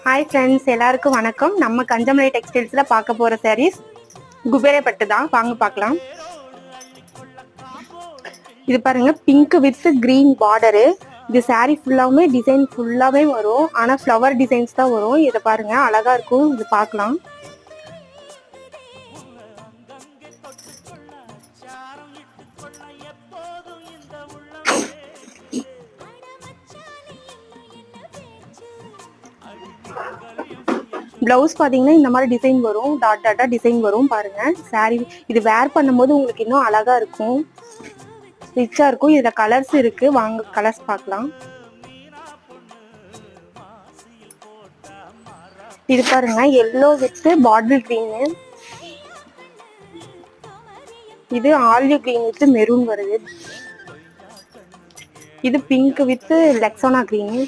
Hi friends, எல்லாருக்கும் வணக்கம். நம்ம கஞ்சமலை டெக்ஸ்டைல்ஸில் பார்க்க போகிற சாரீஸ் குபேரே பட்டு தான். வாங்க பார்க்கலாம். இது பாருங்க, பிங்க் வித் கிரீன் பார்டரு. இது சாரீ ஃபுல்லாகவுமே டிசைன் ஃபுல்லாகவே வரும். ஆனால் ஃப்ளவர் டிசைன்ஸ் தான் வரும். இதை பாருங்க, அழகாக இருக்கும். இது பார்க்கலாம். ப்ளவுஸ் பார்த்தீங்கன்னா இந்த மாதிரி டிசைன் வரும். டாட் டாட்டா டிசைன் வரும். பாருங்க, சாரீ இது வேர் பண்ணும்போது உங்களுக்கு இன்னும் அழகா இருக்கும், ரிச்சா இருக்கும். இதுல கலர்ஸ் இருக்கு, வாங்க கலர்ஸ் பார்க்கலாம். இது பாருங்க, எல்லோ வித் பாட்டில் கிரீன். இது ஆலிவ் கிரீன் வித் மெரூன் வருது. இது பிங்க் வித் லெக்ஸோனா கிரீன்.